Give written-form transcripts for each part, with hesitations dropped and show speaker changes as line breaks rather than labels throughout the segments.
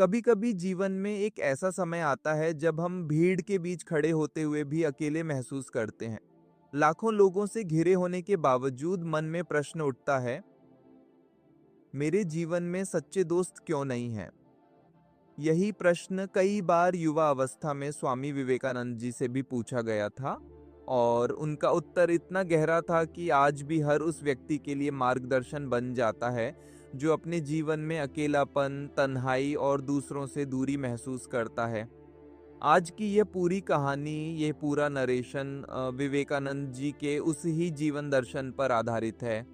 कभी कभी जीवन में एक ऐसा समय आता है जब हम भीड़ के बीच खड़े होते हुए भी अकेले महसूस करते हैं। लाखों लोगों से घिरे होने के बावजूद मन में प्रश्न उठता है, मेरे जीवन में सच्चे दोस्त क्यों नहीं हैं? यही प्रश्न कई बार युवा अवस्था में स्वामी विवेकानंद जी से भी पूछा गया था और उनका उत्तर इतना गहरा था कि आज भी हर उस व्यक्ति के लिए मार्गदर्शन बन जाता है जो अपने जीवन में अकेलापन, तन्हाई और दूसरों से दूरी महसूस करता है। आज की यह पूरी कहानी, ये पूरा नरेशन विवेकानंद जी के उस ही जीवन दर्शन पर आधारित है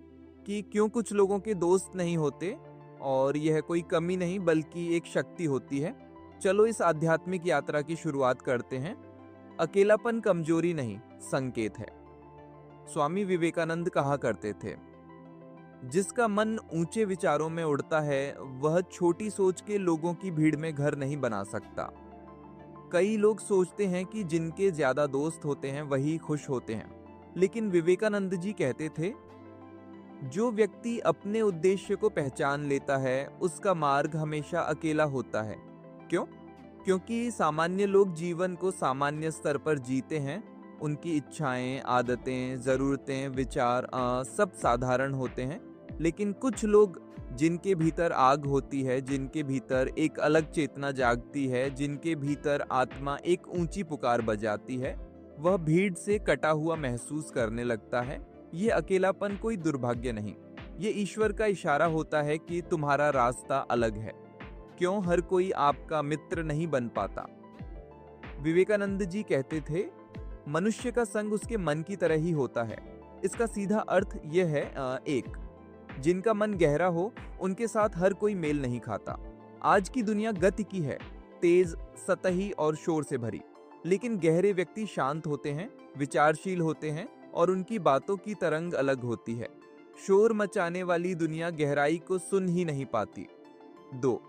कि क्यों कुछ लोगों के दोस्त नहीं होते और यह कोई कमी नहीं बल्कि एक शक्ति होती है। चलो इस आध्यात्मिक यात्रा की शुरुआत करते हैं। अकेलापन कमजोरी नहीं, संकेत है। स्वामी विवेकानंद कहा करते थे, जिसका मन ऊंचे विचारों में उड़ता है वह छोटी सोच के लोगों की भीड़ में घर नहीं बना सकता। कई लोग सोचते हैं कि जिनके ज्यादा दोस्त होते हैं वही खुश होते हैं, लेकिन विवेकानंद जी कहते थे, जो व्यक्ति अपने उद्देश्य को पहचान लेता है उसका मार्ग हमेशा अकेला होता है। क्यों? क्योंकि सामान्य लोग जीवन को सामान्य स्तर पर जीते हैं। उनकी इच्छाएं, आदतें, जरूरतें, विचार सब साधारण होते हैं। लेकिन कुछ लोग जिनके भीतर आग होती है, जिनके भीतर एक अलग चेतना जागती है, जिनके भीतर आत्मा एक ऊंची पुकार बजाती है, वह भीड़ से कटा हुआ महसूस करने लगता है। ये अकेलापन कोई दुर्भाग्य नहीं, ये ईश्वर का इशारा होता है कि तुम्हारा रास्ता अलग है। क्यों हर कोई आपका मित्र नहीं बन पाता? विवेकानंद जी कहते थे, मनुष्य का संग उसके मन की तरह ही होता है। इसका सीधा अर्थ यह है, एक, जिनका मन गहरा हो उनके साथ हर कोई मेल नहीं खाता। आज की दुनिया गति की है, तेज, सतही और शोर से भरी। लेकिन गहरे व्यक्ति शांत होते हैं, विचारशील होते हैं और उनकी बातों की तरंग अलग होती है। शोर मचाने वाली दुनिया गहराई को सुन ही नहीं पाती। दो,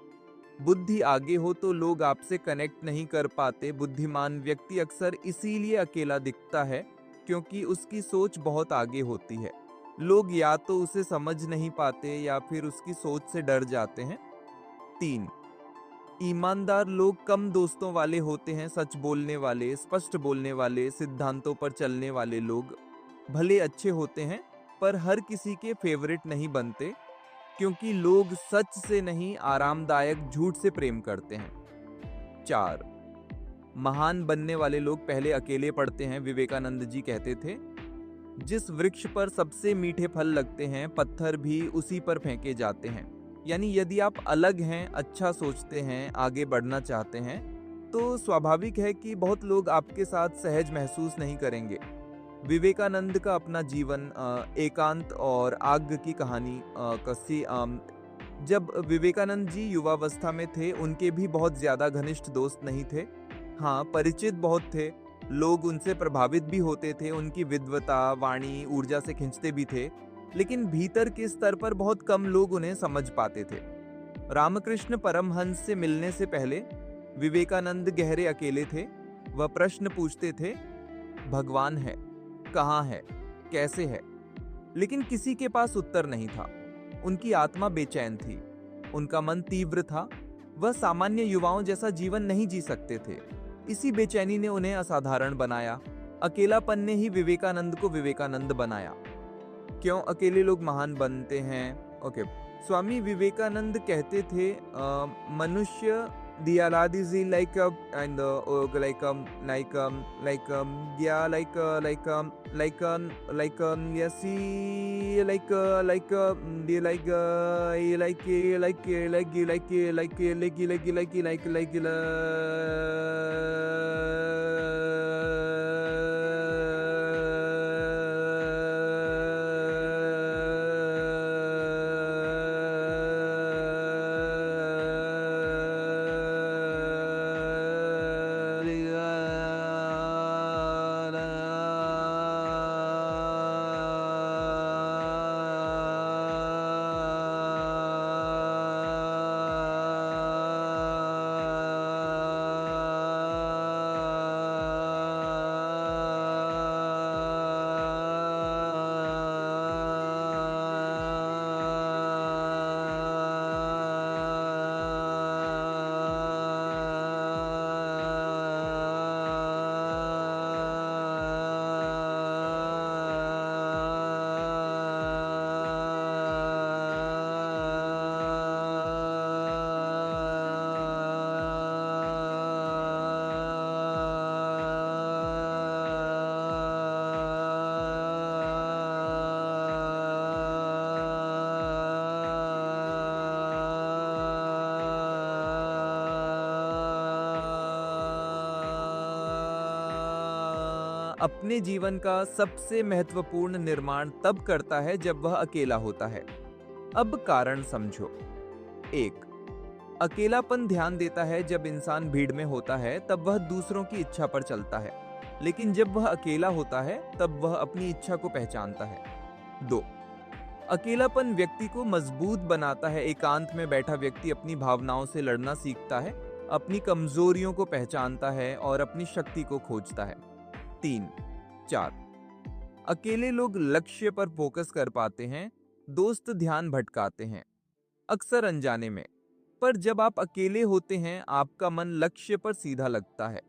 बुद्धि आगे हो तो लोग आपसे कनेक्ट नहीं कर पाते। बुद्धिमान व्यक्ति अक्सर इसीलिए अकेला दिखता है क्योंकि उसकी सोच बहुत आगे होती है। लोग या तो उसे समझ नहीं पाते या फिर उसकी सोच से डर जाते हैं। तीन, ईमानदार लोग कम दोस्तों वाले होते हैं। सच बोलने वाले, स्पष्ट बोलने वाले, सिद्धांतों पर चलने वाले लोग भले अच्छे होते हैं पर हर किसी के फेवरेट नहीं बनते, क्योंकि लोग सच से नहीं, आरामदायक झूठ से प्रेम करते हैं। चार, महान बनने वाले लोग पहले अकेले पड़ते हैं। विवेकानंद जी कहते थे, जिस वृक्ष पर सबसे मीठे फल लगते हैं पत्थर भी उसी पर फेंके जाते हैं। यानी यदि आप अलग हैं, अच्छा सोचते हैं, आगे बढ़ना चाहते हैं, तो स्वाभाविक है कि बहुत लोग आपके साथ सहज महसूस नहीं करेंगे। विवेकानंद का अपना जीवन एकांत और आग की कहानी कसी जब विवेकानंद जी युवावस्था में थे उनके भी बहुत ज्यादा घनिष्ठ दोस्त नहीं थे। हाँ, परिचित बहुत थे। लोग उनसे प्रभावित भी होते थे, उनकी विद्वता, वाणी, ऊर्जा से खिंचते भी थे। लेकिन भीतर के स्तर पर बहुत कम लोग उन्हें समझ पाते थे। रामकृष्ण परमहंस से मिलने से पहले विवेकानंद गहरे अकेले थे। वह प्रश्न पूछते थे, भगवान है, कहाँ है, कैसे है? लेकिन किसी के पास उत्तर नहीं था। उनकी आत्मा बेचैन थी, उनका मन तीव्र था। वह सामान्य युवाओं जैसा जीवन नहीं जी सकते थे। इसी बेचैनी ने उन्हें असाधारण बनाया। अकेलापन ने ही विवेकानंद को विवेकानंद बनाया। क्यों अकेले लोग महान बनते हैं? ओके, स्वामी विवेकानंद कहते थे, मनुष्य dialad is like and yeah, yes, see, they अपने जीवन का सबसे महत्वपूर्ण निर्माण तब करता है जब वह अकेला होता है। अब कारण समझो। 1, अकेलापन ध्यान देता है। जब इंसान भीड़ में होता है तब वह दूसरों की इच्छा पर चलता है, लेकिन जब वह अकेला होता है तब वह अपनी इच्छा को पहचानता है। 2, अकेलापन व्यक्ति को मजबूत बनाता है। एकांत में बैठा व्यक्ति अपनी भावनाओं से लड़ना सीखता है, अपनी कमजोरियों को पहचानता है और अपनी शक्ति को खोजता है। 3, 4, अकेले लोग लक्ष्य पर फोकस कर पाते हैं, दोस्त ध्यान भटकाते हैं, अक्सर अनजाने में। पर जब आप अकेले होते हैं आपका मन लक्ष्य पर सीधा लगता है।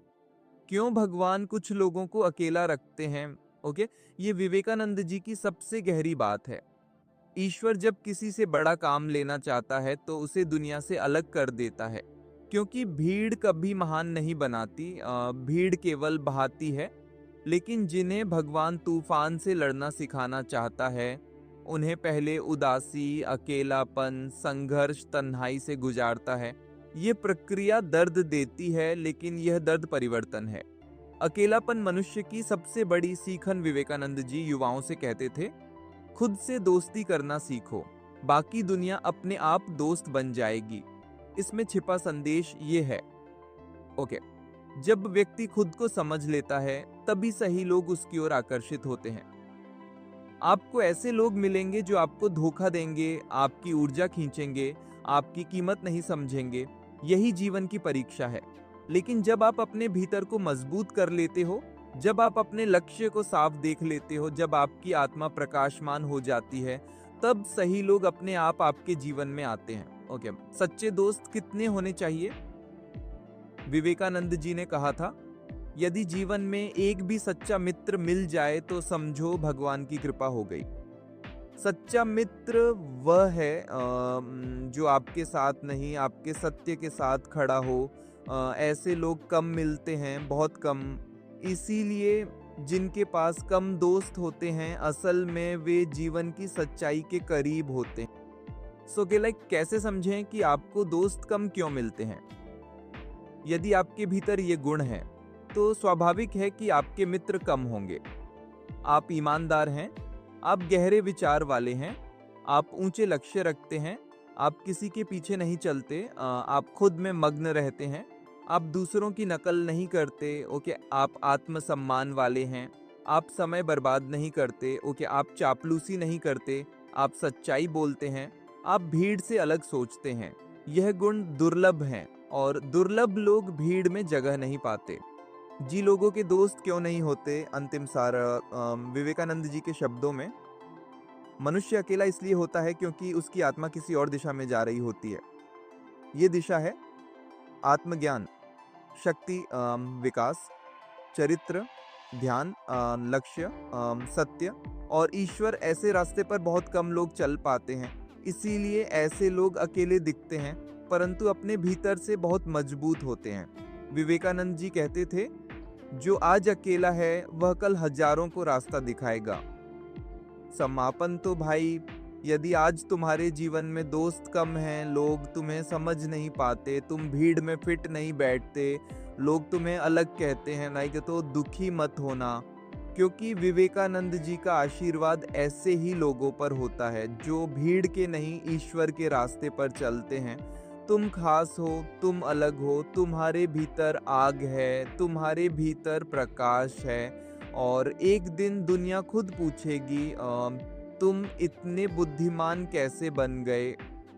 क्यों भगवान कुछ लोगों को अकेला रखते हैं? ओके, ये विवेकानंद जी की सबसे गहरी बात है। ईश्वर जब किसी से बड़ा काम लेना चाहता है तो उसे दुनिया से अलग कर देता है, क्योंकि भीड़ कभी महान नहीं बनाती, भीड़ केवल बहाती है। लेकिन जिन्हें भगवान तूफान से लड़ना सिखाना चाहता है उन्हें पहले उदासी, अकेलापन, संघर्ष, तन्हाई से गुजारता है। ये प्रक्रिया दर्द देती है, लेकिन यह दर्द परिवर्तन है। अकेलापन मनुष्य की सबसे बड़ी सीखन विवेकानंद जी युवाओं से कहते थे, खुद से दोस्ती करना सीखो, बाकी दुनिया अपने आप दोस्त बन जाएगी। इसमें छिपा संदेश ये है। ओके, जब व्यक्ति खुद को समझ लेता है तभी सही लोग उसकी ओर आकर्षित होते हैं। आपको ऐसे लोग मिलेंगे जो आपको धोखा देंगे, आपकी ऊर्जा खींचेंगे, आपकी कीमत नहीं समझेंगे। यही जीवन की परीक्षा है। लेकिन जब आप अपने भीतर को मजबूत कर लेते हो, जब आप अपने लक्ष्य को साफ देख लेते हो, जब आपकी आत्मा प्रकाशमान हो जाती है, तब सही लोग अपने आप आपके जीवन में आते हैं। ओके, सच्चे दोस्त कितने होने चाहिए? विवेकानंद जी ने कहा था, यदि जीवन में एक भी सच्चा मित्र मिल जाए तो समझो भगवान की कृपा हो गई। सच्चा मित्र वह है जो आपके साथ नहीं, आपके सत्य के साथ खड़ा हो। ऐसे लोग कम मिलते हैं, बहुत कम। इसीलिए जिनके पास कम दोस्त होते हैं असल में वे जीवन की सच्चाई के करीब होते हैं। सो के लाइक कैसे समझें कि आपको दोस्त कम क्यों मिलते हैं? यदि आपके भीतर ये गुण है तो स्वाभाविक है कि आपके मित्र कम होंगे। आप ईमानदार हैं, आप गहरे विचार वाले हैं, आप ऊंचे लक्ष्य रखते हैं, आप किसी के पीछे नहीं चलते, आप खुद में मग्न रहते हैं, आप दूसरों की नकल नहीं करते। ओके, आप आत्मसम्मान वाले हैं, आप समय बर्बाद नहीं करते। ओके, आप चापलूसी नहीं करते, आप सच्चाई बोलते हैं, आप भीड़ से अलग सोचते हैं। यह गुण दुर्लभ हैं और दुर्लभ लोग भीड़ में जगह नहीं पाते। जी लोगों के दोस्त क्यों नहीं होते? अंतिम सार विवेकानंद जी के शब्दों में, मनुष्य अकेला इसलिए होता है क्योंकि उसकी आत्मा किसी और दिशा में जा रही होती है। ये दिशा है आत्मज्ञान, शक्ति, विकास, चरित्र, ध्यान, लक्ष्य, सत्य और ईश्वर। ऐसे रास्ते पर बहुत कम लोग चल पाते हैं, इसीलिए ऐसे लोग अकेले दिखते हैं परंतु अपने भीतर से बहुत मजबूत होते हैं। विवेकानंद जी कहते थे, जो आज अकेला है वह कल हजारों को रास्ता दिखाएगा। समापन तो भाई, यदि आज तुम्हारे जीवन में दोस्त कम हैं, लोग तुम्हें समझ नहीं पाते, तुम भीड़ में फिट नहीं बैठते, लोग तुम्हें अलग कहते हैं, नहीं कि तो दुखी मत होना, क्योंकि विवेकानंद जी का आशीर्वाद ऐसे ही लोगों पर होता है जो भीड़ के नहीं ईश्वर के रास्ते पर चलते हैं। तुम खास हो, तुम अलग हो, तुम्हारे भीतर आग है, तुम्हारे भीतर प्रकाश है और एक दिन दुनिया खुद पूछेगी तुम इतने बुद्धिमान कैसे बन गए।